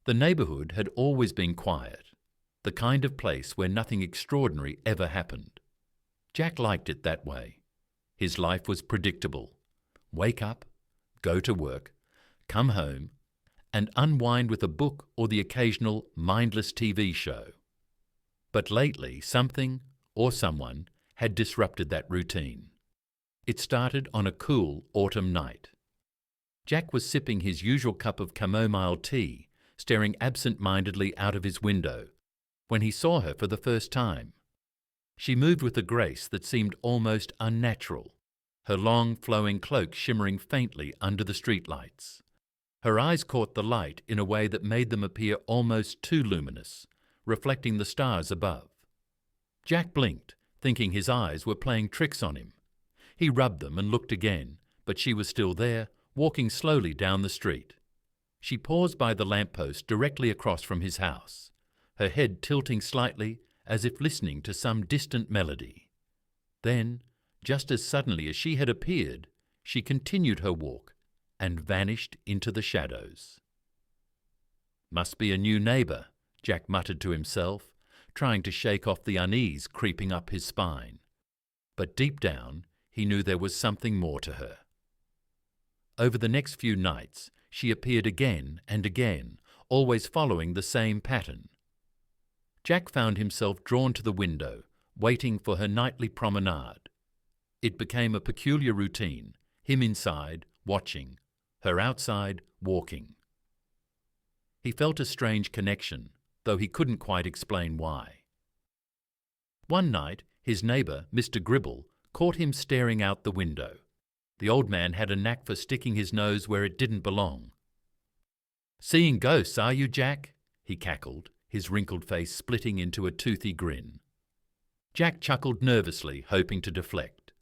The neighbourhood had always been quiet, the kind of place where nothing extraordinary ever happened. Jack liked it that way. His life was predictable. Wake up, go to work, come home, and unwind with a book or the occasional mindless TV show. But lately, something or someone had disrupted that routine. It started on a cool autumn night. Jack was sipping his usual cup of chamomile tea, staring absent-mindedly out of his window, when he saw her for the first time. She moved with a grace that seemed almost unnatural, her long, flowing cloak shimmering faintly under the streetlights. Her eyes caught the light in a way that made them appear almost too luminous, reflecting the stars above. Jack blinked, thinking his eyes were playing tricks on him. He rubbed them and looked again, but she was still there, walking slowly down the street. She paused by the lamppost directly across from his house, her head tilting slightly as if listening to some distant melody. Then, just as suddenly as she had appeared, she continued her walk and vanished into the shadows. "Must be a new neighbour," Jack muttered to himself, trying to shake off the unease creeping up his spine. But deep down, he knew there was something more to her. Over the next few nights, she appeared again and again, always following the same pattern. Jack found himself drawn to the window, waiting for her nightly promenade. It became a peculiar routine, him inside, watching, her outside, walking. He felt a strange connection, though he couldn't quite explain why. One night, his neighbour, Mr. Gribble, caught him staring out the window. The old man had a knack for sticking his nose where it didn't belong. "Seeing ghosts, are you, Jack?" he cackled, his wrinkled face splitting into a toothy grin. Jack chuckled nervously, hoping to deflect.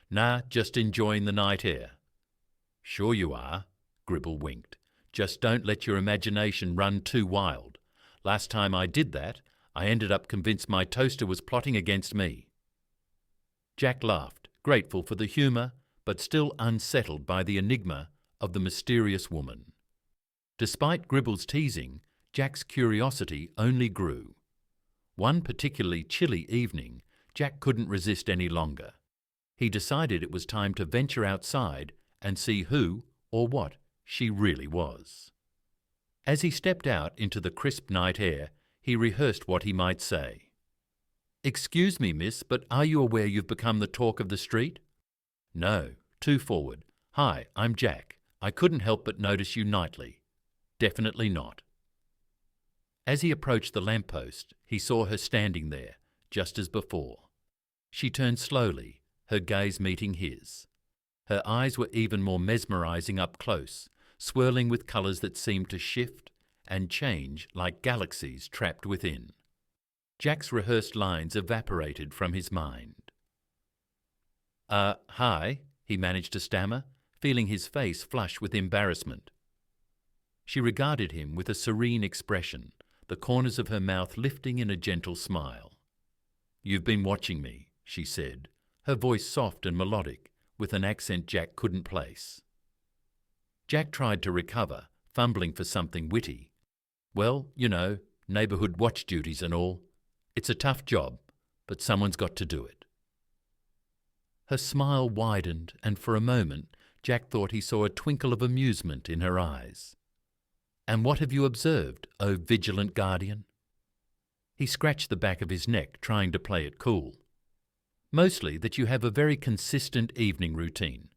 "Nah, just enjoying the night air." "Sure you are," Gribble winked. "Just don't let your imagination run too wild. Last time I did that, I ended up convinced my toaster was plotting against me." Jack laughed, grateful for the humour, but still unsettled by the enigma of the mysterious woman. Despite Gribble's teasing, Jack's curiosity only grew. One particularly chilly evening, Jack couldn't resist any longer. He decided it was time to venture outside and see who or what she really was. As he stepped out into the crisp night air, he rehearsed what he might say. "Excuse me, miss, but are you aware you've become the talk of the street?" "No, too forward. Hi, I'm Jack. I couldn't help but notice you nightly." "Definitely not." As he approached the lamppost, he saw her standing there, just as before. She turned slowly, her gaze meeting his. Her eyes were even more mesmerizing up close, swirling with colours that seemed to shift and change like galaxies trapped within. Jack's rehearsed lines evaporated from his mind. Hi," he managed to stammer, feeling his face flush with embarrassment. She regarded him with a serene expression, the corners of her mouth lifting in a gentle smile. "You've been watching me," she said, her voice soft and melodic, with an accent Jack couldn't place. Jack tried to recover, fumbling for something witty. "Well, you know, neighbourhood watch duties and all. It's a tough job, but someone's got to do it." Her smile widened, and for a moment Jack thought he saw a twinkle of amusement in her eyes. "And what have you observed, O vigilant guardian?" He scratched the back of his neck, trying to play it cool. "Mostly that you have a very consistent evening routine.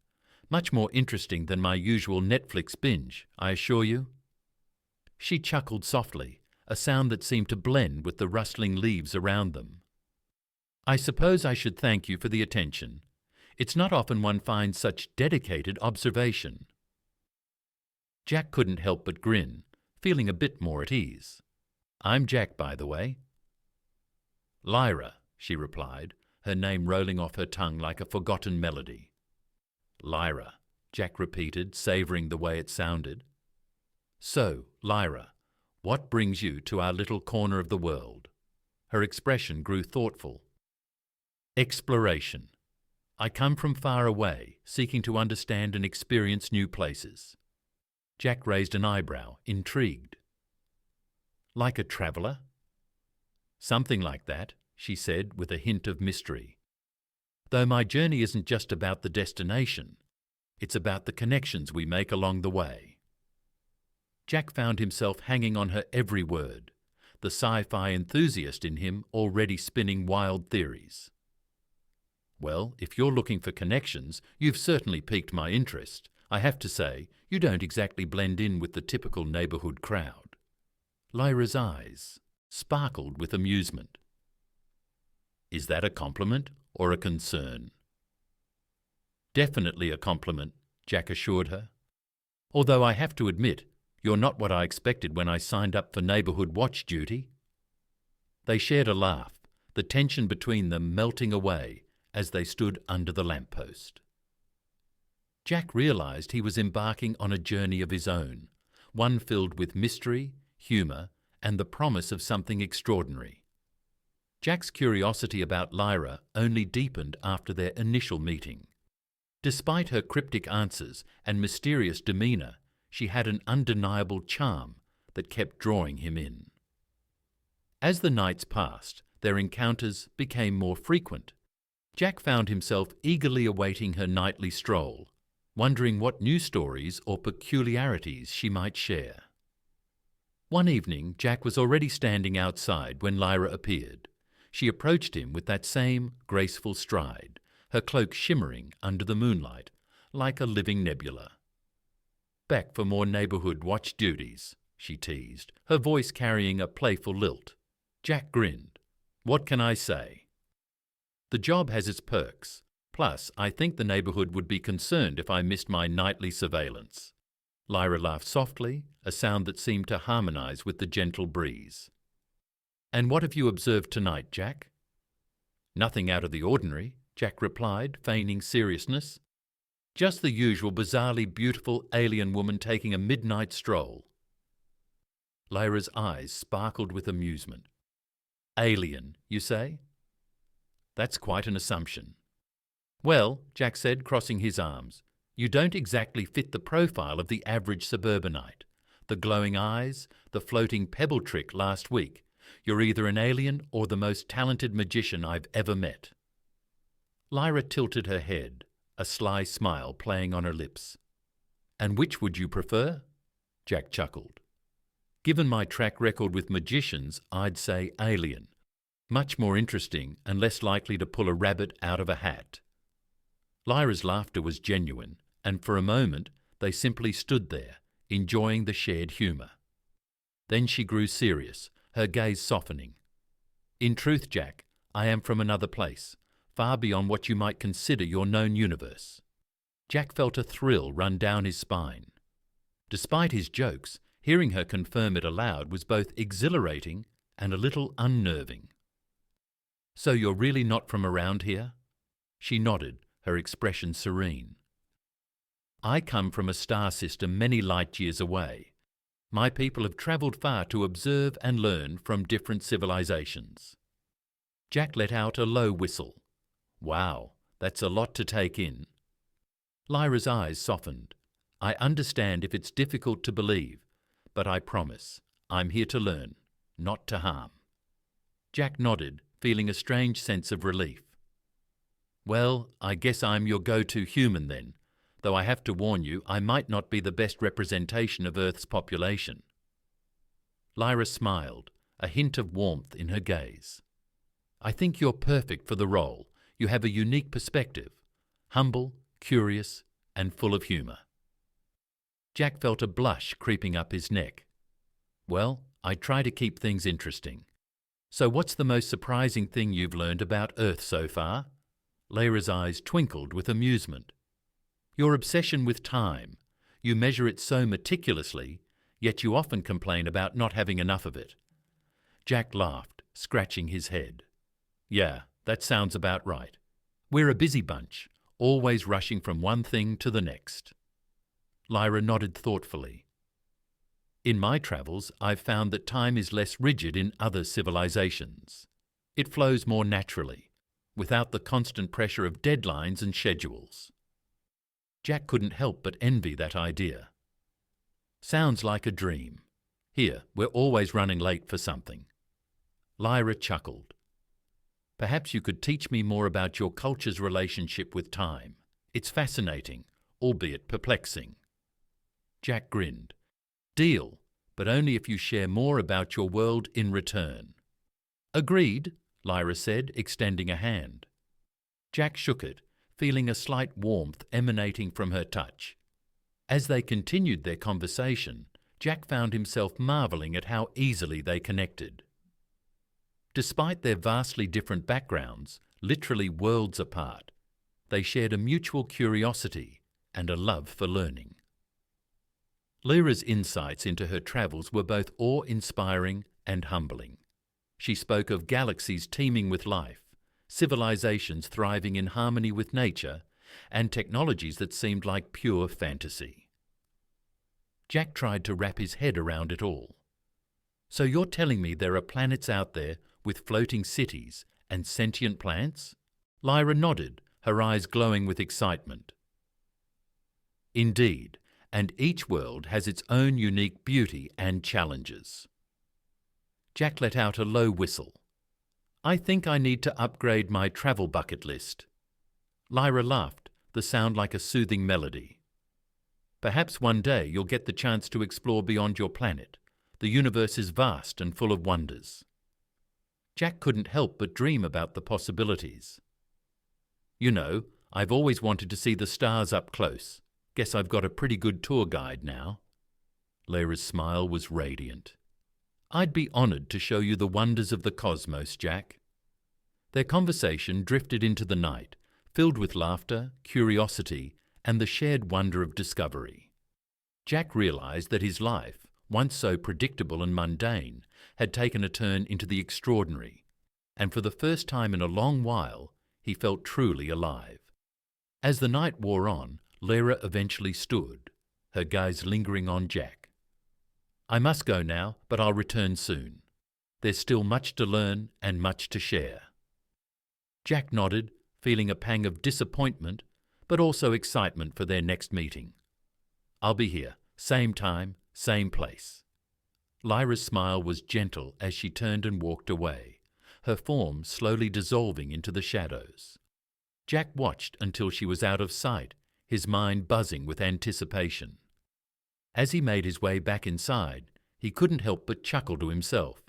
Much more interesting than my usual Netflix binge, I assure you." She chuckled softly, a sound that seemed to blend with the rustling leaves around them. "I suppose I should thank you for the attention. It's not often one finds such dedicated observation." Jack couldn't help but grin, feeling a bit more at ease. "I'm Jack, by the way." "Lyra," she replied, her name rolling off her tongue like a forgotten melody. "Lyra," Jack repeated, savouring the way it sounded. "So, Lyra, what brings you to our little corner of the world?" Her expression grew thoughtful. "Exploration. I come from far away, seeking to understand and experience new places." Jack raised an eyebrow, intrigued. Like a traveller? Something like that, she said with a hint of mystery. Though my journey isn't just about the destination, it's about the connections we make along the way. Jack found himself hanging on her every word, the sci-fi enthusiast in him already spinning wild theories. Well, if you're looking for connections, you've certainly piqued my interest. I have to say, you don't exactly blend in with the typical neighbourhood crowd. Lyra's eyes sparkled with amusement. Is that a compliment or a concern? Definitely a compliment, Jack assured her. Although I have to admit, you're not what I expected when I signed up for neighbourhood watch duty. They shared a laugh, the tension between them melting away as they stood under the lamppost. Jack realised he was embarking on a journey of his own, one filled with mystery, humour, and the promise of something extraordinary. Jack's curiosity about Lyra only deepened after their initial meeting. Despite her cryptic answers and mysterious demeanour, she had an undeniable charm that kept drawing him in. As the nights passed, their encounters became more frequent. Jack found himself eagerly awaiting her nightly stroll, wondering what new stories or peculiarities she might share. One evening, Jack was already standing outside when Lyra appeared. She approached him with that same graceful stride, her cloak shimmering under the moonlight, like a living nebula. "Back for more neighbourhood watch duties," she teased, her voice carrying a playful lilt. Jack grinned. "What can I say? The job has its perks. Plus, I think the neighbourhood would be concerned if I missed my nightly surveillance." Lyra laughed softly, a sound that seemed to harmonise with the gentle breeze. "And what have you observed tonight, Jack?" "Nothing out of the ordinary," Jack replied, feigning seriousness. "Just the usual bizarrely beautiful alien woman taking a midnight stroll." Lyra's eyes sparkled with amusement. "Alien, you say?" "That's quite an assumption." "Well," Jack said, crossing his arms, "you don't exactly fit the profile of the average suburbanite. The glowing eyes, the floating pebble trick last week. You're either an alien or the most talented magician I've ever met." Lyra tilted her head, a sly smile playing on her lips. "And which would you prefer?" Jack chuckled. "Given my track record with magicians, I'd say alien. Much more interesting and less likely to pull a rabbit out of a hat." Lyra's laughter was genuine, and for a moment they simply stood there, enjoying the shared humour. Then she grew serious, her gaze softening. "In truth, Jack, I am from another place, far beyond what you might consider your known universe." Jack felt a thrill run down his spine. Despite his jokes, hearing her confirm it aloud was both exhilarating and a little unnerving. "So you're really not from around here?" She nodded, her expression serene. "I come from a star system many light years away. My people have travelled far to observe and learn from different civilizations." Jack let out a low whistle. "Wow, that's a lot to take in." Lyra's eyes softened. "I understand if it's difficult to believe, but I promise, I'm here to learn, not to harm." Jack nodded, feeling a strange sense of relief. "Well, I guess I'm your go-to human then, though I have to warn you I might not be the best representation of Earth's population." Lyra smiled, a hint of warmth in her gaze. "I think you're perfect for the role. You have a unique perspective, humble, curious, and full of humour." Jack felt a blush creeping up his neck. "Well, I try to keep things interesting. So what's the most surprising thing you've learned about Earth so far?" Lyra's eyes twinkled with amusement. "Your obsession with time. You measure it so meticulously, yet you often complain about not having enough of it." Jack laughed, scratching his head. "Yeah, that sounds about right. We're a busy bunch, always rushing from one thing to the next." Lyra nodded thoughtfully. "In my travels, I've found that time is less rigid in other civilizations. It flows more naturally, without the constant pressure of deadlines and schedules." Jack couldn't help but envy that idea. "Sounds like a dream." Here, we're always running late for something. Lyra chuckled. Perhaps you could teach me more about your culture's relationship with time. It's fascinating, albeit perplexing. Jack grinned. Deal, but only if you share more about your world in return. Agreed, Lyra said, extending a hand. Jack shook it, feeling a slight warmth emanating from her touch. As they continued their conversation, Jack found himself marvelling at how easily they connected. Despite their vastly different backgrounds, literally worlds apart, they shared a mutual curiosity and a love for learning. Lyra's insights into her travels were both awe-inspiring and humbling. She spoke of galaxies teeming with life, civilizations thriving in harmony with nature, and technologies that seemed like pure fantasy. Jack tried to wrap his head around it all. So you're telling me there are planets out there with floating cities and sentient plants? Lyra nodded, her eyes glowing with excitement. Indeed, and each world has its own unique beauty and challenges. Jack let out a low whistle. I think I need to upgrade my travel bucket list. Lyra laughed, the sound like a soothing melody. Perhaps one day you'll get the chance to explore beyond your planet. The universe is vast and full of wonders. Jack couldn't help but dream about the possibilities. You know, I've always wanted to see the stars up close. Guess I've got a pretty good tour guide now. Lyra's smile was radiant. I'd be honoured to show you the wonders of the cosmos, Jack. Their conversation drifted into the night, filled with laughter, curiosity, and the shared wonder of discovery. Jack realised that his life, once so predictable and mundane, had taken a turn into the extraordinary, and for the first time in a long while, he felt truly alive. As the night wore on, Lyra eventually stood, her gaze lingering on Jack. I must go now, but I'll return soon. There's still much to learn and much to share. Jack nodded, feeling a pang of disappointment, but also excitement for their next meeting. I'll be here, same time, same place. Lyra's smile was gentle as she turned and walked away, her form slowly dissolving into the shadows. Jack watched until she was out of sight, his mind buzzing with anticipation. As he made his way back inside, he couldn't help but chuckle to himself.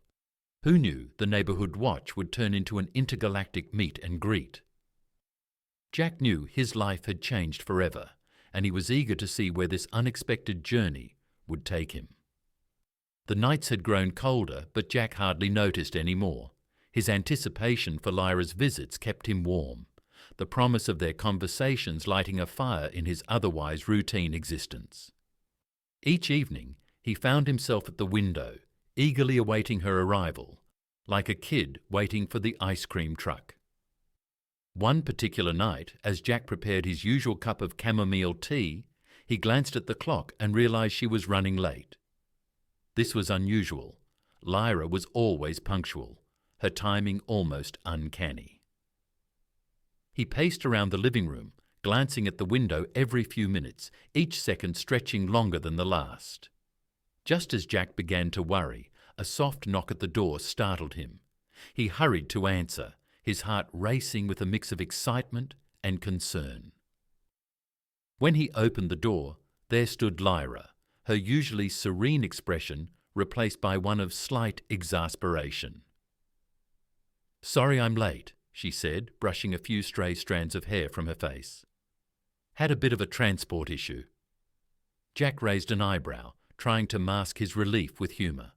Who knew the neighbourhood watch would turn into an intergalactic meet and greet? Jack knew his life had changed forever, and he was eager to see where this unexpected journey would take him. The nights had grown colder, but Jack hardly noticed any more. His anticipation for Lyra's visits kept him warm, the promise of their conversations lighting a fire in his otherwise routine existence. Each evening, he found himself at the window, eagerly awaiting her arrival, like a kid waiting for the ice cream truck. One particular night, as Jack prepared his usual cup of chamomile tea, he glanced at the clock and realized she was running late. This was unusual. Lyra was always punctual, her timing almost uncanny. He paced around the living room, glancing at the window every few minutes, each second stretching longer than the last. Just as Jack began to worry, a soft knock at the door startled him. He hurried to answer, his heart racing with a mix of excitement and concern. When he opened the door, there stood Lyra, her usually serene expression replaced by one of slight exasperation. "Sorry I'm late," she said, brushing a few stray strands of hair from her face. "Had a bit of a transport issue." Jack raised an eyebrow, trying to mask his relief with humour.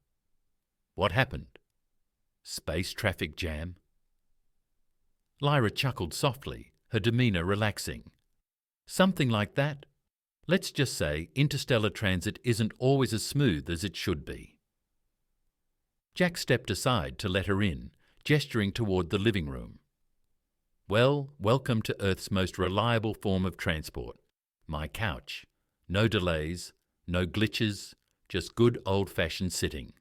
"What happened? Space traffic jam?" Lyra chuckled softly, her demeanour relaxing. "Something like that. Let's just say interstellar transit isn't always as smooth as it should be." Jack stepped aside to let her in, gesturing toward the living room. "Well, welcome to Earth's most reliable form of transport. My couch. No delays, no glitches, just good old-fashioned sitting."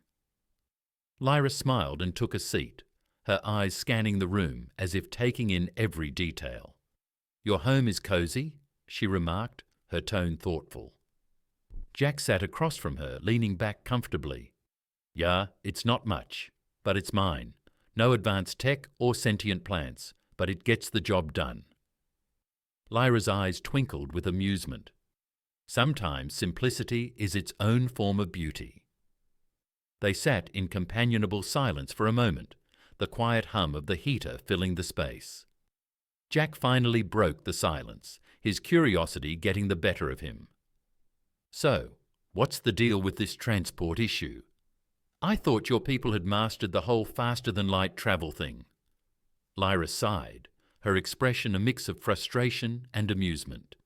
Lyra smiled and took a seat, her eyes scanning the room as if taking in every detail. "Your home is cosy," she remarked, her tone thoughtful. Jack sat across from her, leaning back comfortably, Yeah, it's not much, but it's mine. No advanced tech or sentient plants, but it gets the job done. Lyra's eyes twinkled with amusement. Sometimes simplicity is its own form of beauty. They sat in companionable silence for a moment, the quiet hum of the heater filling the space. Jack finally broke the silence, his curiosity getting the better of him. So, what's the deal with this transport issue? I thought your people had mastered the whole faster-than-light travel thing. Lyra sighed, her expression a mix of frustration and amusement.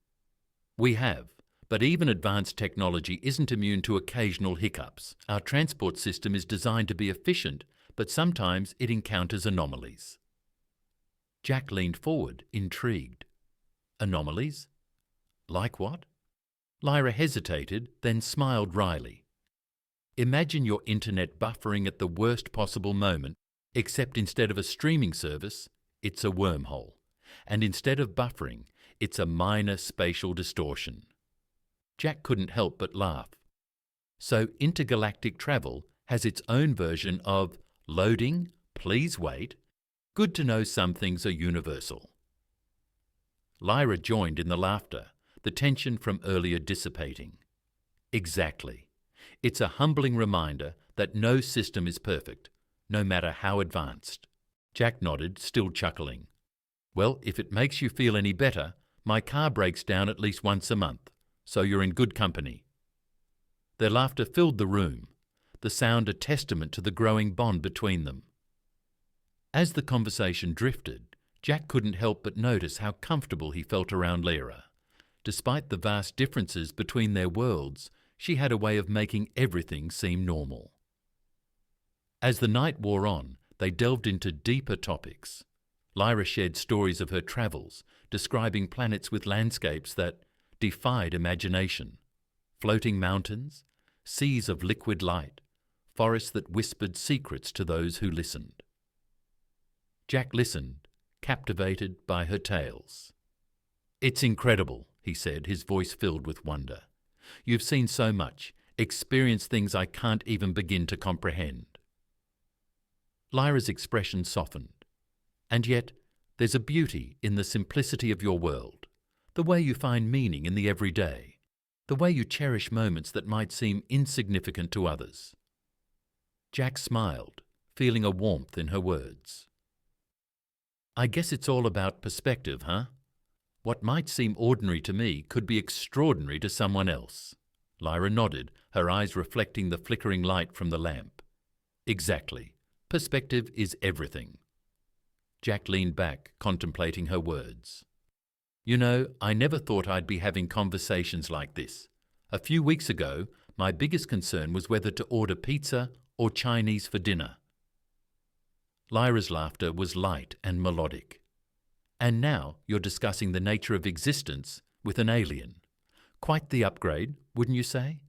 We have, but even advanced technology isn't immune to occasional hiccups. Our transport system is designed to be efficient, but sometimes it encounters anomalies. Jack leaned forward, intrigued. Anomalies? Like what? Lyra hesitated, then smiled wryly. Imagine your internet buffering at the worst possible moment, except instead of a streaming service, it's a wormhole. And instead of buffering, it's a minor spatial distortion. Jack couldn't help but laugh. So intergalactic travel has its own version of loading, please wait. Good to know some things are universal. Lyra joined in the laughter, the tension from earlier dissipating. Exactly. It's a humbling reminder that no system is perfect, no matter how advanced. Jack nodded, still chuckling. Well, if it makes you feel any better, my car breaks down at least once a month, so you're in good company. Their laughter filled the room, the sound a testament to the growing bond between them. As the conversation drifted, Jack couldn't help but notice how comfortable he felt around Lyra. Despite the vast differences between their worlds, she had a way of making everything seem normal. As the night wore on, they delved into deeper topics. Lyra shared stories of her travels, describing planets with landscapes that defied imagination. Floating mountains, seas of liquid light, forests that whispered secrets to those who listened. Jack listened, captivated by her tales. It's incredible, he said, his voice filled with wonder. You've seen so much, experienced things I can't even begin to comprehend. Lyra's expression softened. And yet, there's a beauty in the simplicity of your world, the way you find meaning in the everyday, the way you cherish moments that might seem insignificant to others. Jack smiled, feeling a warmth in her words. I guess it's all about perspective, huh? What might seem ordinary to me could be extraordinary to someone else. Lyra nodded, her eyes reflecting the flickering light from the lamp. Exactly. Perspective is everything. Jack leaned back, contemplating her words. You know, I never thought I'd be having conversations like this. A few weeks ago, my biggest concern was whether to order pizza or Chinese for dinner. Lyra's laughter was light and melodic. And now you're discussing the nature of existence with an alien. Quite the upgrade, wouldn't you say?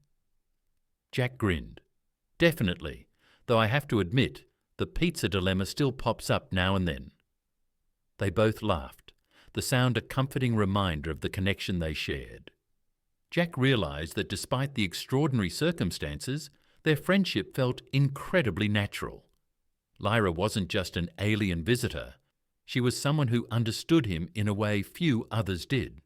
Jack grinned. Definitely, though I have to admit, the pizza dilemma still pops up now and then. They both laughed, the sound a comforting reminder of the connection they shared. Jack realized that despite the extraordinary circumstances, their friendship felt incredibly natural. Lyra wasn't just an alien visitor. She was someone who understood him in a way few others did.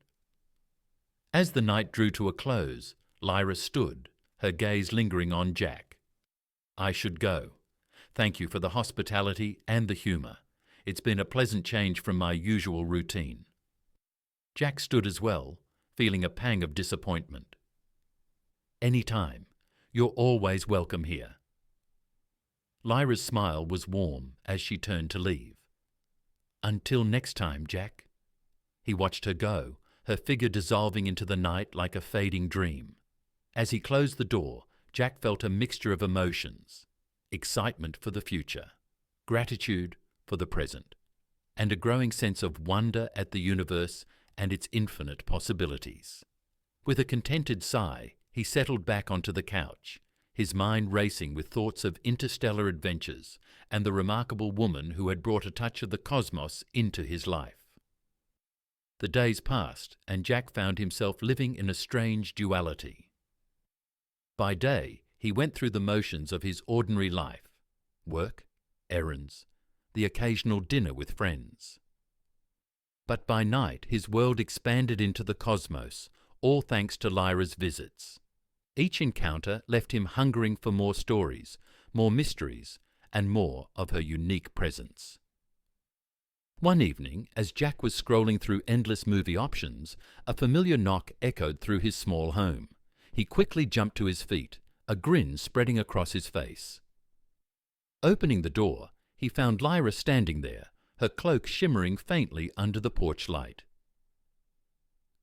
As the night drew to a close, Lyra stood, her gaze lingering on Jack. I should go. Thank you for the hospitality and the humour. It's been a pleasant change from my usual routine. Jack stood as well, feeling a pang of disappointment. Any time. You're always welcome here. Lyra's smile was warm as she turned to leave. Until next time, Jack. He watched her go, her figure dissolving into the night like a fading dream. As he closed the door, Jack felt a mixture of emotions. Excitement for the future, gratitude for the present, and a growing sense of wonder at the universe and its infinite possibilities. With a contented sigh, he settled back onto the couch, his mind racing with thoughts of interstellar adventures and the remarkable woman who had brought a touch of the cosmos into his life. The days passed, and Jack found himself living in a strange duality. By day, he went through the motions of his ordinary life: work, errands, the occasional dinner with friends. But by night his world expanded into the cosmos, all thanks to Lyra's visits. Each encounter left him hungering for more stories, more mysteries, and more of her unique presence. One evening, as Jack was scrolling through endless movie options, a familiar knock echoed through his small home. He quickly jumped to his feet, a grin spreading across his face. Opening the door, he found Lyra standing there, her cloak shimmering faintly under the porch light.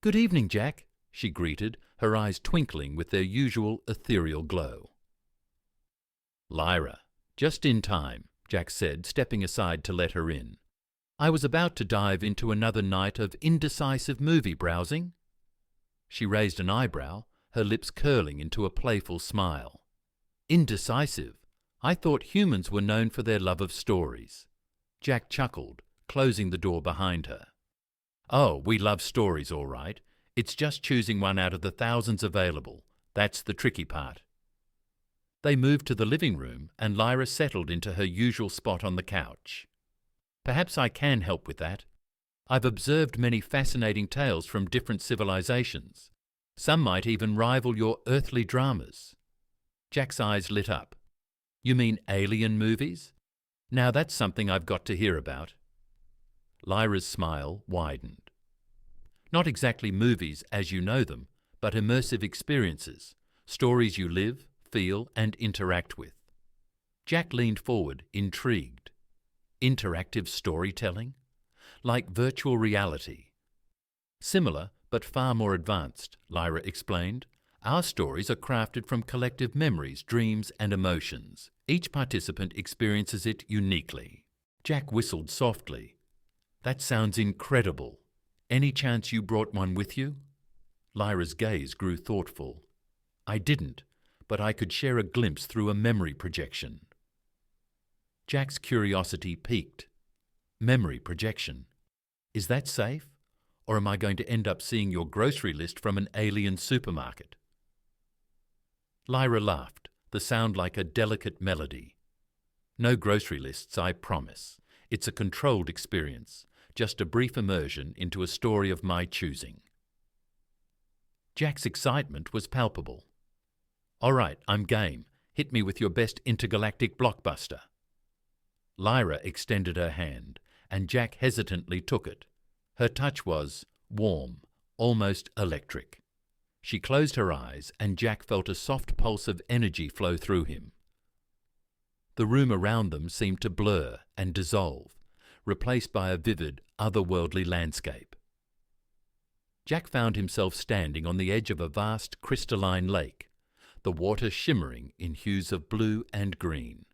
"Good evening, Jack," she greeted, her eyes twinkling with their usual ethereal glow. "Lyra, just in time," Jack said, stepping aside to let her in. "I was about to dive into another night of indecisive movie browsing." She raised an eyebrow, her lips curling into a playful smile. "Indecisive? I thought humans were known for their love of stories." Jack chuckled, closing the door behind her. "Oh, we love stories, all right. It's just choosing one out of the thousands available. That's the tricky part." They moved to the living room, and Lyra settled into her usual spot on the couch. "Perhaps I can help with that. I've observed many fascinating tales from different civilizations. Some might even rival your earthly dramas." Jack's eyes lit up. "You mean alien movies? Now that's something I've got to hear about." Lyra's smile widened. "Not exactly movies as you know them, but immersive experiences, stories you live, feel, and interact with." Jack leaned forward, intrigued. "Interactive storytelling? Like virtual reality?" "Similar, but far more advanced," Lyra explained. "Our stories are crafted from collective memories, dreams, and emotions. Each participant experiences it uniquely." Jack whistled softly. "That sounds incredible. Any chance you brought one with you?" Lyra's gaze grew thoughtful. "I didn't, but I could share a glimpse through a memory projection." Jack's curiosity piqued. "Memory projection? Is that safe? Or am I going to end up seeing your grocery list from an alien supermarket?" Lyra laughed, the sound like a delicate melody. "No grocery lists, I promise. It's a controlled experience, just a brief immersion into a story of my choosing." Jack's excitement was palpable. "All right, I'm game. Hit me with your best intergalactic blockbuster." Lyra extended her hand, and Jack hesitantly took it. Her touch was warm, almost electric. She closed her eyes, and Jack felt a soft pulse of energy flow through him. The room around them seemed to blur and dissolve, replaced by a vivid, otherworldly landscape. Jack found himself standing on the edge of a vast crystalline lake, the water shimmering in hues of blue and green.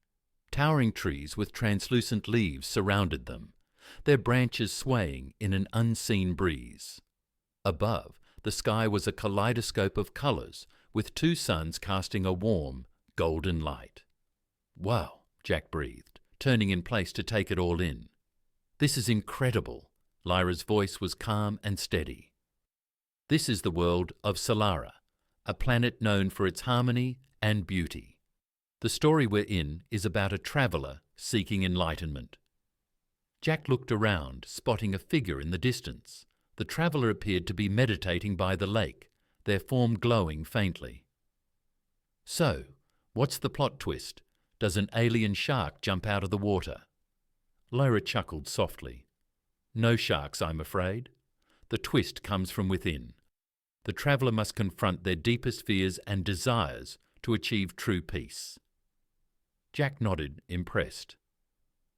Towering trees with translucent leaves surrounded them, their branches swaying in an unseen breeze. Above, the sky was a kaleidoscope of colours, with two suns casting a warm, golden light. "Wow," Jack breathed, turning in place to take it all in. "This is incredible." Lyra's voice was calm and steady. "This is the world of Solara, a planet known for its harmony and beauty. The story we're in is about a traveller seeking enlightenment." Jack looked around, spotting a figure in the distance. The traveller appeared to be meditating by the lake, their form glowing faintly. "So, what's the plot twist? Does an alien shark jump out of the water?" Lyra chuckled softly. "No sharks, I'm afraid. The twist comes from within. The traveller must confront their deepest fears and desires to achieve true peace." Jack nodded, impressed.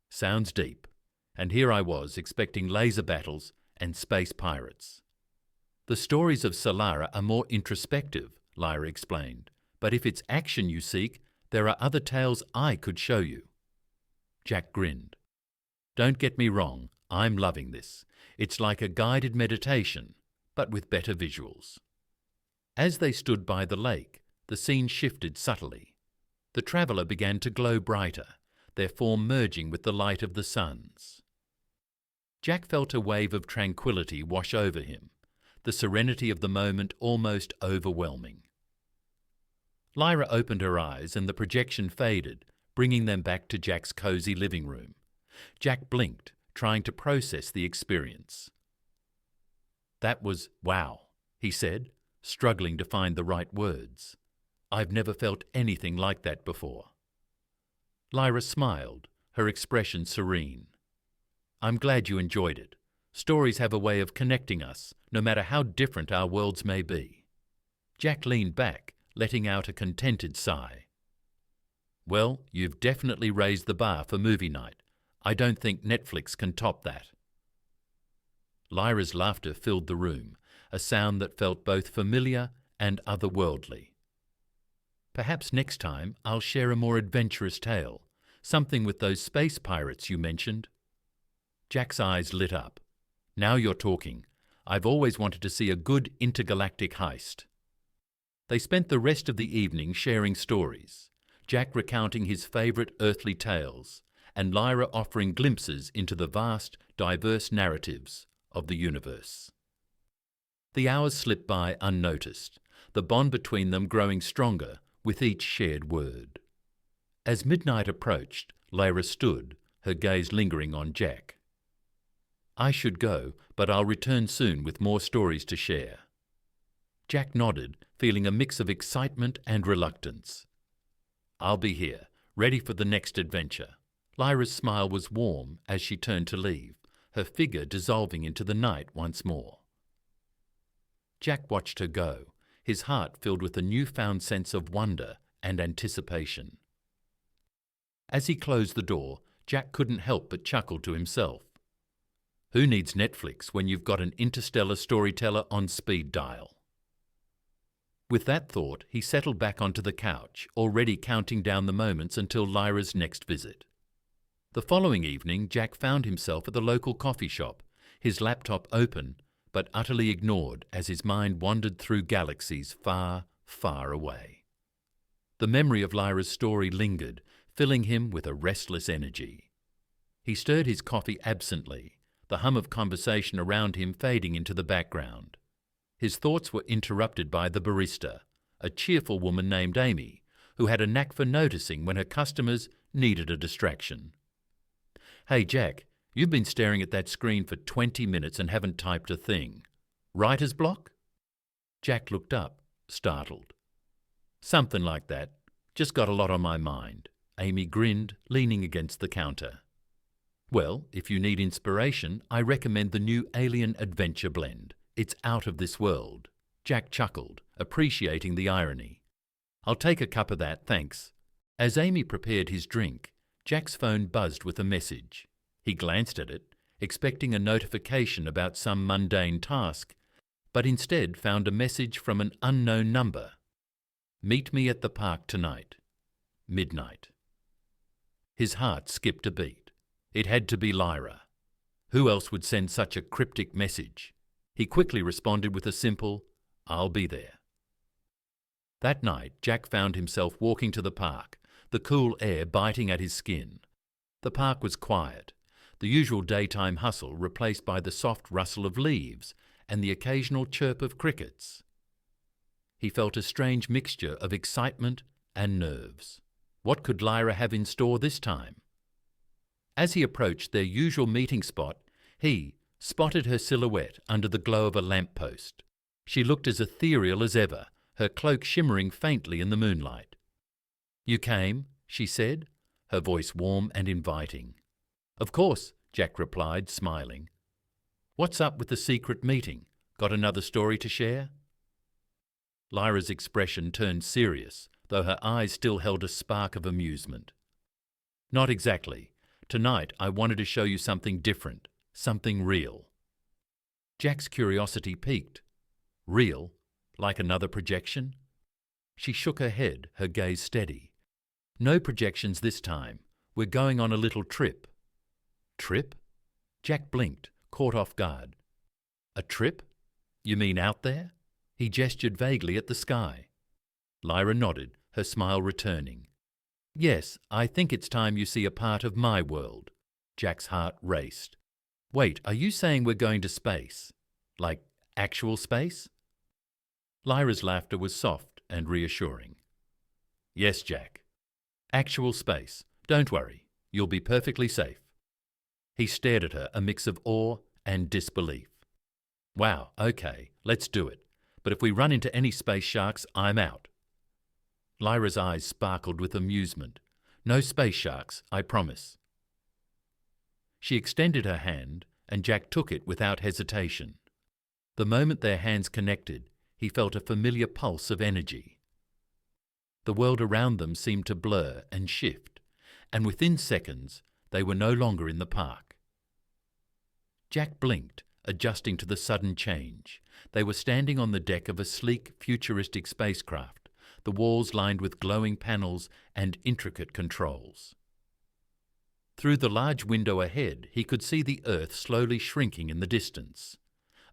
"Sounds deep. And here I was, expecting laser battles and space pirates." "The stories of Solara are more introspective," Lyra explained. "But if it's action you seek, there are other tales I could show you." Jack grinned. "Don't get me wrong, I'm loving this. It's like a guided meditation, but with better visuals." As they stood by the lake, the scene shifted subtly. The traveller began to glow brighter, their form merging with the light of the suns. Jack felt a wave of tranquility wash over him, the serenity of the moment almost overwhelming. Lyra opened her eyes and the projection faded, bringing them back to Jack's cozy living room. Jack blinked, trying to process the experience. "That was wow," he said, struggling to find the right words. "I've never felt anything like that before." Lyra smiled, her expression serene. "I'm glad you enjoyed it. Stories have a way of connecting us, no matter how different our worlds may be." Jack leaned back, letting out a contented sigh. "Well, you've definitely raised the bar for movie night. I don't think Netflix can top that." Lyra's laughter filled the room, a sound that felt both familiar and otherworldly. "Perhaps next time I'll share a more adventurous tale, something with those space pirates you mentioned." Jack's eyes lit up. "Now you're talking. I've always wanted to see a good intergalactic heist." They spent the rest of the evening sharing stories, Jack recounting his favourite earthly tales, and Lyra offering glimpses into the vast, diverse narratives of the universe. The hours slipped by unnoticed, the bond between them growing stronger with each shared word. As midnight approached, Lyra stood, her gaze lingering on Jack. "I should go, but I'll return soon with more stories to share." Jack nodded, feeling a mix of excitement and reluctance. "I'll be here, ready for the next adventure." Lyra's smile was warm as she turned to leave, her figure dissolving into the night once more. Jack watched her go, his heart filled with a newfound sense of wonder and anticipation. As he closed the door, Jack couldn't help but chuckle to himself. Who needs Netflix when you've got an interstellar storyteller on speed dial? With that thought, he settled back onto the couch, already counting down the moments until Lyra's next visit. The following evening, Jack found himself at the local coffee shop, his laptop open, but utterly ignored as his mind wandered through galaxies far, far away. The memory of Lyra's story lingered, filling him with a restless energy. He stirred his coffee absently, the hum of conversation around him fading into the background. His thoughts were interrupted by the barista, a cheerful woman named Amy, who had a knack for noticing when her customers needed a distraction. "Hey Jack, you've been staring at that screen for 20 minutes and haven't typed a thing. Writer's block?" Jack looked up, startled. "Something like that. Just got a lot on my mind." Amy grinned, leaning against the counter. "Well, if you need inspiration, I recommend the new Alien Adventure Blend. It's out of this world." Jack chuckled, appreciating the irony. "I'll take a cup of that, thanks." As Amy prepared his drink, Jack's phone buzzed with a message. He glanced at it, expecting a notification about some mundane task, but instead found a message from an unknown number. "Meet me at the park tonight. Midnight." His heart skipped a beat. It had to be Lyra. Who else would send such a cryptic message? He quickly responded with a simple, "I'll be there." That night, Jack found himself walking to the park, the cool air biting at his skin. The park was quiet, the usual daytime hustle replaced by the soft rustle of leaves and the occasional chirp of crickets. He felt a strange mixture of excitement and nerves. What could Lyra have in store this time? As he approached their usual meeting spot, he spotted her silhouette under the glow of a lamp-post. She looked as ethereal as ever, her cloak shimmering faintly in the moonlight. "You came?" she said, her voice warm and inviting. "Of course," Jack replied, smiling. "What's up with the secret meeting? Got another story to share?" Lyra's expression turned serious, though her eyes still held a spark of amusement. "Not exactly. Tonight I wanted to show you something different, something real." Jack's curiosity piqued. "Real? Like another projection?" She shook her head, her gaze steady. "No projections this time. We're going on a little trip." "Trip?" Jack blinked, caught off guard. "A trip? You mean out there?" He gestured vaguely at the sky. Lyra nodded, her smile returning. "Yes, I think it's time you see a part of my world." Jack's heart raced. "Wait, are you saying we're going to space? Like actual space?" Lyra's laughter was soft and reassuring. Yes, Jack. Actual space. Don't worry. You'll be perfectly safe. He stared at her, a mix of awe and disbelief. Wow, okay, let's do it. But if we run into any space sharks, I'm out. Lyra's eyes sparkled with amusement. No space sharks, I promise. She extended her hand, and Jack took it without hesitation. The moment their hands connected, he felt a familiar pulse of energy. The world around them seemed to blur and shift, and within seconds they were no longer in the park. Jack blinked, adjusting to the sudden change. They were standing on the deck of a sleek, futuristic spacecraft, the walls lined with glowing panels and intricate controls. Through the large window ahead, he could see the Earth slowly shrinking in the distance,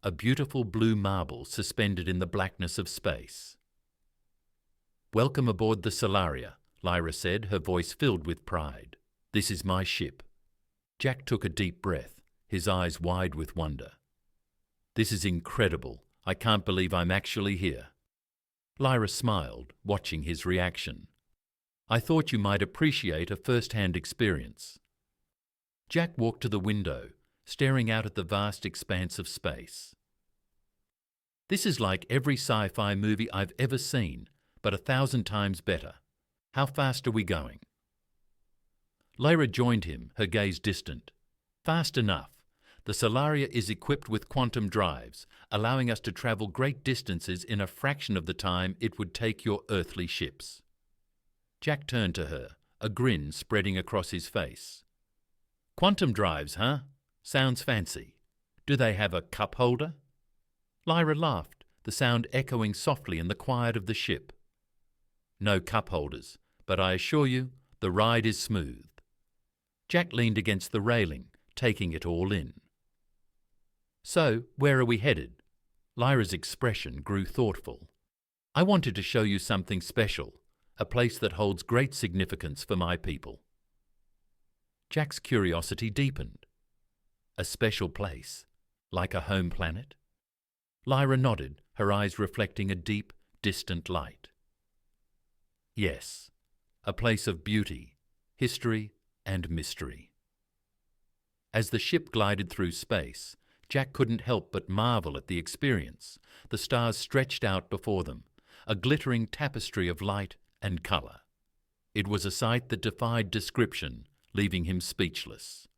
a beautiful blue marble suspended in the blackness of space. "Welcome aboard the Solaria," Lyra said, her voice filled with pride. "This is my ship." Jack took a deep breath, his eyes wide with wonder. "This is incredible. I can't believe I'm actually here." Lyra smiled, watching his reaction. "I thought you might appreciate a first-hand experience." Jack walked to the window, staring out at the vast expanse of space. "This is like every sci-fi movie I've ever seen, but 1,000 times better. How fast are we going?" Lyra joined him, her gaze distant. "Fast enough. The Solaria is equipped with quantum drives, allowing us to travel great distances in a fraction of the time it would take your earthly ships." Jack turned to her, a grin spreading across his face. "Quantum drives, huh? Sounds fancy. Do they have a cup holder?" Lyra laughed, the sound echoing softly in the quiet of the ship. "No cup holders, but I assure you, the ride is smooth." Jack leaned against the railing, taking it all in. "So, where are we headed?" Lyra's expression grew thoughtful. "I wanted to show you something special, a place that holds great significance for my people." Jack's curiosity deepened. "A special place, like a home planet?" Lyra nodded, her eyes reflecting a deep, distant light. "Yes, a place of beauty, history, and mystery." As the ship glided through space, Jack couldn't help but marvel at the experience. The stars stretched out before them, a glittering tapestry of light and colour. It was a sight that defied description, leaving him speechless.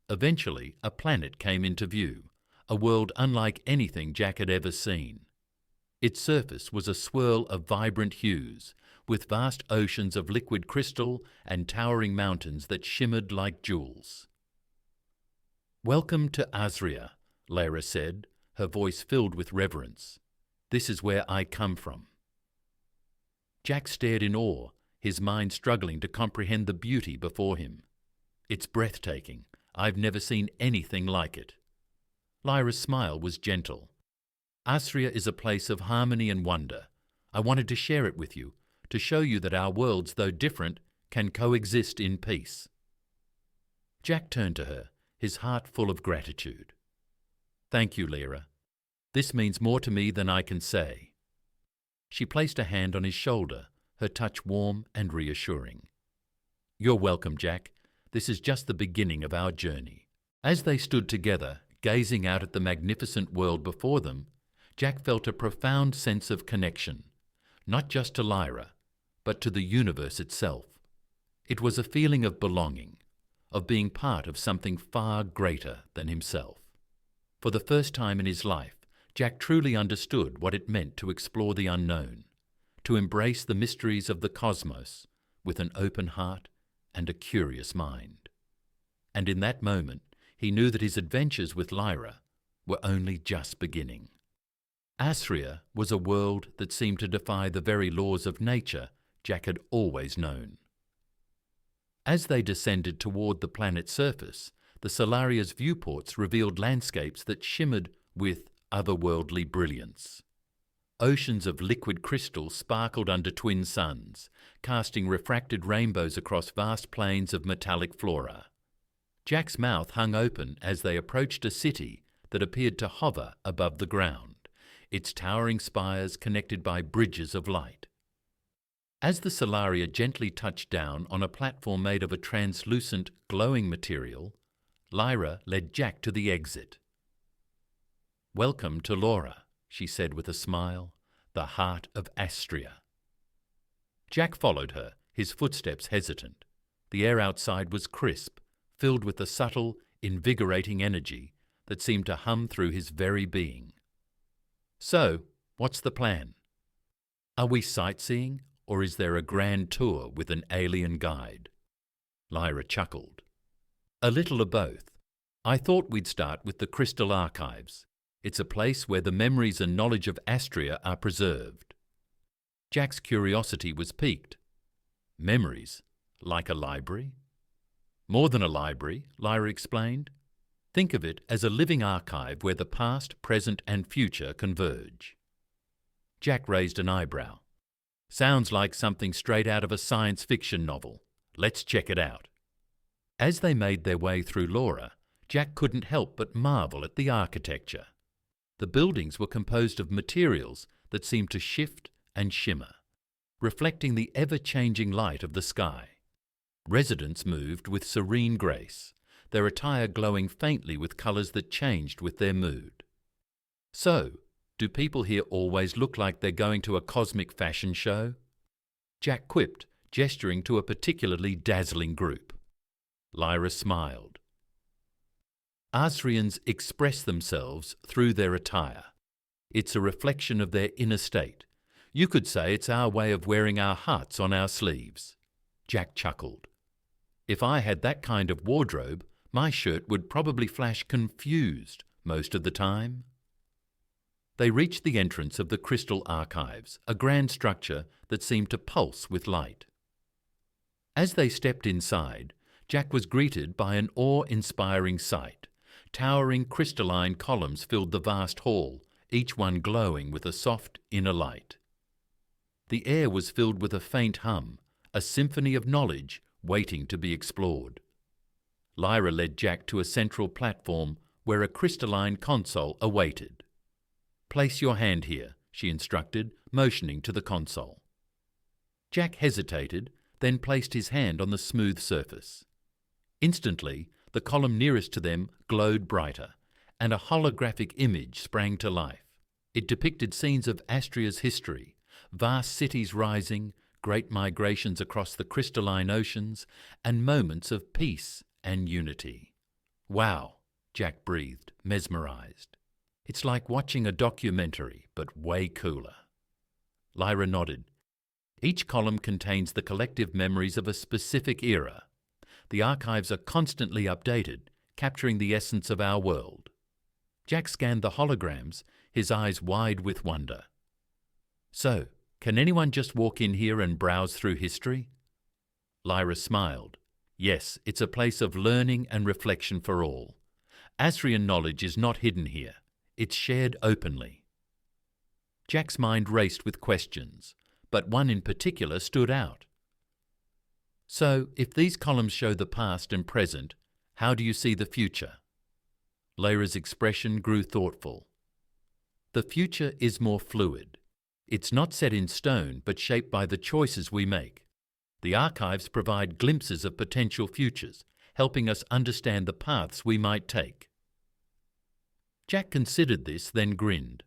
Eventually, a planet came into view, a world unlike anything Jack had ever seen. Its surface was a swirl of vibrant hues, with vast oceans of liquid crystal and towering mountains that shimmered like jewels. "Welcome to Azria," Lyra said, her voice filled with reverence. "This is where I come from." Jack stared in awe, his mind struggling to comprehend the beauty before him. "It's breathtaking. I've never seen anything like it." Lyra's smile was gentle. "Azria is a place of harmony and wonder. I wanted to share it with you, to show you that our worlds, though different, can coexist in peace." Jack turned to her, his heart full of gratitude. "Thank you, Lyra. This means more to me than I can say." She placed a hand on his shoulder, her touch warm and reassuring. "You're welcome, Jack. This is just the beginning of our journey." As they stood together, gazing out at the magnificent world before them, Jack felt a profound sense of connection, not just to Lyra, but to the universe itself. It was a feeling of belonging, of being part of something far greater than himself. For the first time in his life, Jack truly understood what it meant to explore the unknown, to embrace the mysteries of the cosmos with an open heart and a curious mind. And in that moment, he knew that his adventures with Lyra were only just beginning. Azria was a world that seemed to defy the very laws of nature Jack had always known. As they descended toward the planet's surface, the Solaria's viewports revealed landscapes that shimmered with otherworldly brilliance. Oceans of liquid crystal sparkled under twin suns, casting refracted rainbows across vast plains of metallic flora. Jack's mouth hung open as they approached a city that appeared to hover above the ground, its towering spires connected by bridges of light. As the Solaria gently touched down on a platform made of a translucent, glowing material, Lyra led Jack to the exit. "Welcome to Laura," she said with a smile, "the heart of Astria." Jack followed her, his footsteps hesitant. The air outside was crisp, filled with a subtle, invigorating energy that seemed to hum through his very being. "So, what's the plan? Are we sightseeing, or is there a grand tour with an alien guide?" Lyra chuckled. "A little of both. I thought we'd start with the Crystal Archives. It's a place where the memories and knowledge of Astria are preserved." Jack's curiosity was piqued. "Memories? Like a library?" "More than a library," Lyra explained. "Think of it as a living archive where the past, present and future converge." Jack raised an eyebrow. "Sounds like something straight out of a science fiction novel. Let's check it out." As they made their way through Laura, Jack couldn't help but marvel at the architecture. The buildings were composed of materials that seemed to shift and shimmer, reflecting the ever-changing light of the sky. Residents moved with serene grace, their attire glowing faintly with colours that changed with their mood. "So, do people here always look like they're going to a cosmic fashion show?" Jack quipped, gesturing to a particularly dazzling group. Lyra smiled. "Asrians express themselves through their attire. It's a reflection of their inner state. You could say it's our way of wearing our hearts on our sleeves." Jack chuckled. "If I had that kind of wardrobe, my shirt would probably flash confused most of the time." They reached the entrance of the Crystal Archives, a grand structure that seemed to pulse with light. As they stepped inside, Jack was greeted by an awe-inspiring sight. Towering crystalline columns filled the vast hall, each one glowing with a soft inner light. The air was filled with a faint hum, a symphony of knowledge waiting to be explored. Lyra led Jack to a central platform where a crystalline console awaited. "Place your hand here," she instructed, motioning to the console. Jack hesitated, then placed his hand on the smooth surface. Instantly, the column nearest to them glowed brighter, and a holographic image sprang to life. It depicted scenes of Astria's history, vast cities rising, great migrations across the crystalline oceans, and moments of peace and unity. "Wow," Jack breathed, mesmerized. "It's like watching a documentary, but way cooler." Lyra nodded. "Each column contains the collective memories of a specific era. The archives are constantly updated, capturing the essence of our world." Jack scanned the holograms, his eyes wide with wonder. "So, can anyone just walk in here and browse through history?" Lyra smiled. "Yes, it's a place of learning and reflection for all. Asrian knowledge is not hidden here. It's shared openly." Jack's mind raced with questions, but one in particular stood out. "So, if these columns show the past and present, how do you see the future?" Lyra's expression grew thoughtful. "The future is more fluid. It's not set in stone, but shaped by the choices we make. The archives provide glimpses of potential futures, helping us understand the paths we might take." Jack considered this, then grinned.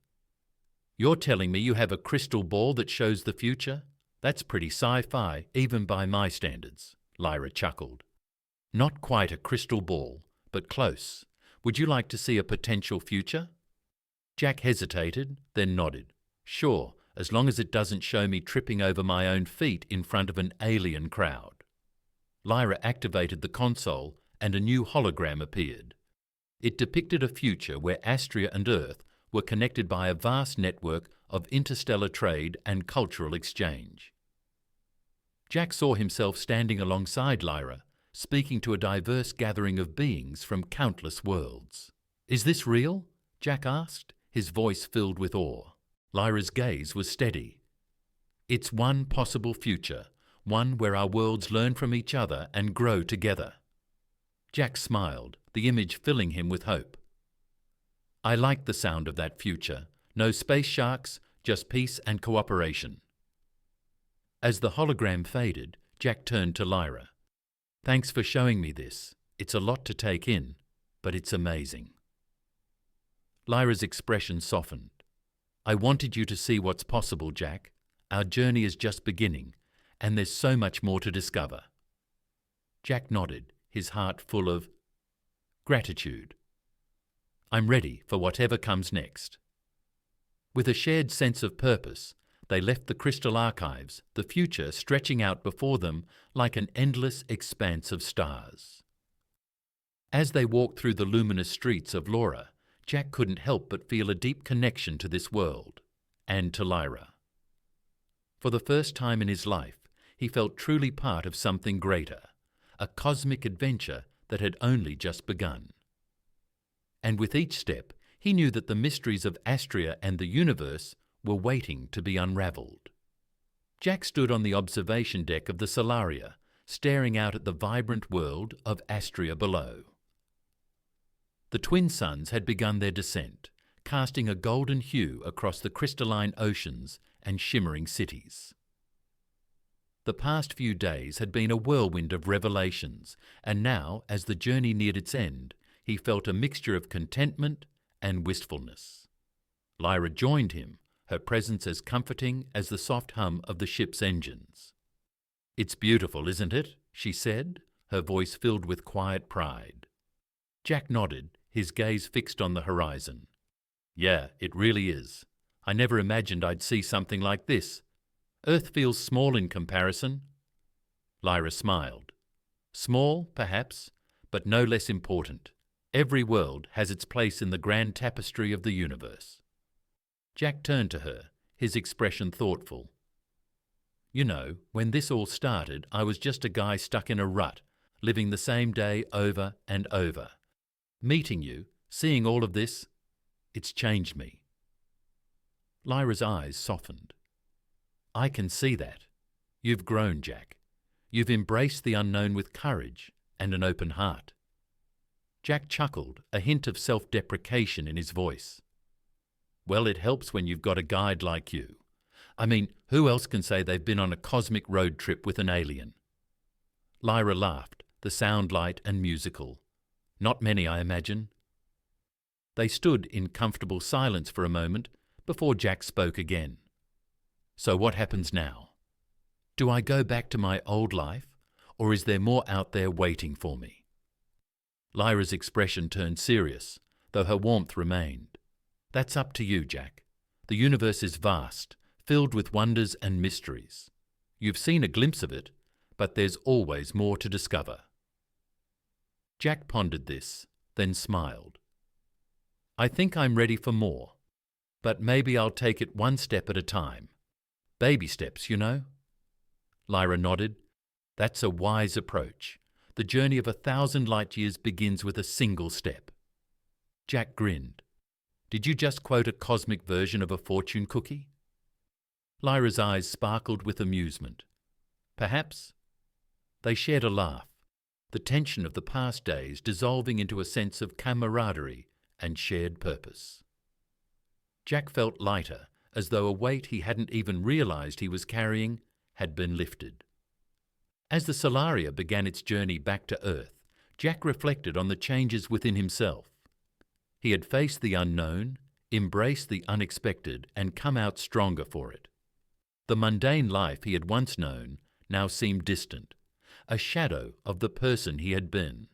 "You're telling me you have a crystal ball that shows the future? That's pretty sci-fi, even by my standards," Lyra chuckled. "Not quite a crystal ball, but close. Would you like to see a potential future?" Jack hesitated, then nodded. "Sure, as long as it doesn't show me tripping over my own feet in front of an alien crowd." Lyra activated the console and a new hologram appeared. It depicted a future where Astria and Earth were connected by a vast network of interstellar trade and cultural exchange. Jack saw himself standing alongside Lyra, speaking to a diverse gathering of beings from countless worlds. "Is this real?" Jack asked, his voice filled with awe. Lyra's gaze was steady. "It's one possible future, one where our worlds learn from each other and grow together." Jack smiled, the image filling him with hope. "I like the sound of that future. No space sharks, just peace and cooperation." As the hologram faded, Jack turned to Lyra. "Thanks for showing me this. It's a lot to take in, but it's amazing." Lyra's expression softened. "I wanted you to see what's possible, Jack. Our journey is just beginning, and there's so much more to discover." Jack nodded, his heart full of gratitude. "I'm ready for whatever comes next." With a shared sense of purpose, they left the crystal archives, the future stretching out before them like an endless expanse of stars. As they walked through the luminous streets of Laura, Jack couldn't help but feel a deep connection to this world, and to Lyra. For the first time in his life, he felt truly part of something greater, a cosmic adventure that had only just begun. And with each step, he knew that the mysteries of Astria and the universe were waiting to be unravelled. Jack stood on the observation deck of the Solaria, staring out at the vibrant world of Astria below. The twin suns had begun their descent, casting a golden hue across the crystalline oceans and shimmering cities. The past few days had been a whirlwind of revelations, and now, as the journey neared its end, he felt a mixture of contentment and wistfulness. Lyra joined him, her presence as comforting as the soft hum of the ship's engines. "It's beautiful, isn't it?" she said, her voice filled with quiet pride. Jack nodded, his gaze fixed on the horizon. "Yeah, it really is. I never imagined I'd see something like this. Earth feels small in comparison." Lyra smiled. "Small, perhaps, but no less important. Every world has its place in the grand tapestry of the universe." Jack turned to her, his expression thoughtful. "You know, when this all started, I was just a guy stuck in a rut, living the same day over and over. Meeting you, seeing all of this, it's changed me." Lyra's eyes softened. "I can see that. You've grown, Jack. You've embraced the unknown with courage and an open heart." Jack chuckled, a hint of self-deprecation in his voice. "Well, it helps when you've got a guide like you. I mean, who else can say they've been on a cosmic road trip with an alien?" Lyra laughed, the sound light and musical. "Not many, I imagine." They stood in comfortable silence for a moment before Jack spoke again. "So what happens now? Do I go back to my old life, or is there more out there waiting for me?" Lyra's expression turned serious, though her warmth remained. "That's up to you, Jack. The universe is vast, filled with wonders and mysteries. You've seen a glimpse of it, but there's always more to discover." Jack pondered this, then smiled. "I think I'm ready for more, but maybe I'll take it one step at a time. Baby steps, you know." Lyra nodded. "That's a wise approach. The journey of 1,000 light years begins with a single step." Jack grinned. "Did you just quote a cosmic version of a fortune cookie?" Lyra's eyes sparkled with amusement. "Perhaps." They shared a laugh, the tension of the past days dissolving into a sense of camaraderie and shared purpose. Jack felt lighter, as though a weight he hadn't even realized he was carrying had been lifted. As the Solaria began its journey back to Earth, Jack reflected on the changes within himself. He had faced the unknown, embraced the unexpected, and come out stronger for it. The mundane life he had once known now seemed distant, a shadow of the person he had been.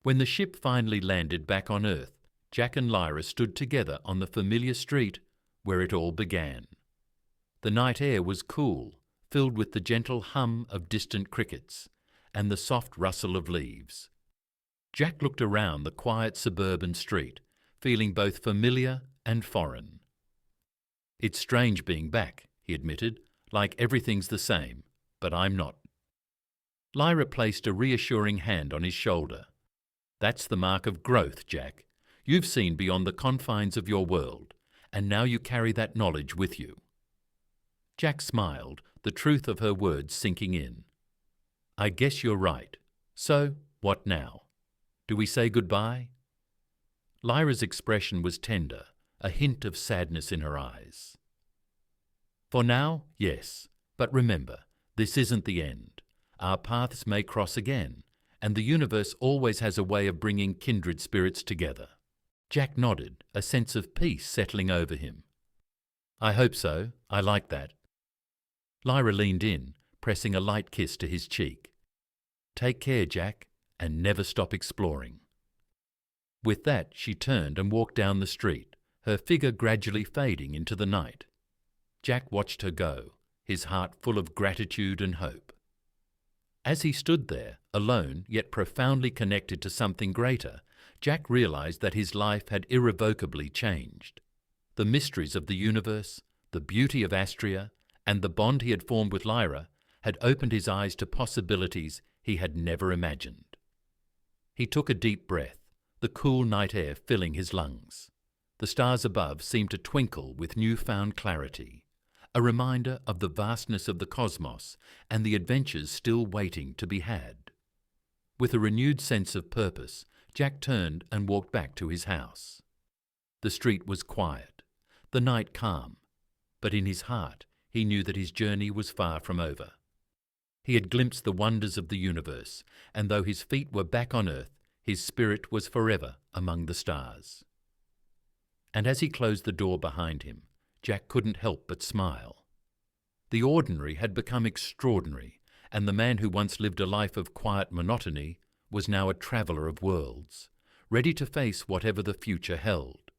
When the ship finally landed back on Earth, Jack and Lyra stood together on the familiar street where it all began. The night air was cool, filled with the gentle hum of distant crickets and the soft rustle of leaves. Jack looked around the quiet suburban street, feeling both familiar and foreign. "It's strange being back," he admitted, "like everything's the same, but I'm not." Lyra placed a reassuring hand on his shoulder. "That's the mark of growth, Jack. You've seen beyond the confines of your world, and now you carry that knowledge with you." Jack smiled, the truth of her words sinking in. "I guess you're right. So, what now? Do we say goodbye?" Lyra's expression was tender, a hint of sadness in her eyes. "For now, yes. But remember, This isn't the end. Our paths may cross again, and the universe always has a way of bringing kindred spirits together. Jack nodded, a sense of peace settling over him. I hope so. I like that. Lyra leaned in, pressing a light kiss to his cheek. Take care, Jack, and never stop exploring. With that, she turned and walked down the street, her figure gradually fading into the night. Jack watched her go, his heart full of gratitude and hope. As he stood there, alone yet profoundly connected to something greater, Jack realized that his life had irrevocably changed. The mysteries of the universe, the beauty of Astria, and the bond he had formed with Lyra had opened his eyes to possibilities he had never imagined. He took a deep breath, the cool night air filling his lungs. The stars above seemed to twinkle with newfound clarity, a reminder of the vastness of the cosmos and the adventures still waiting to be had. With a renewed sense of purpose, Jack turned and walked back to his house. The street was quiet, the night calm, but in his heart he knew that his journey was far from over. He had glimpsed the wonders of the universe, and though his feet were back on earth, his spirit was forever among the stars. And as he closed the door behind him, Jack couldn't help but smile. The ordinary had become extraordinary, and the man who once lived a life of quiet monotony was now a traveller of worlds, ready to face whatever the future held.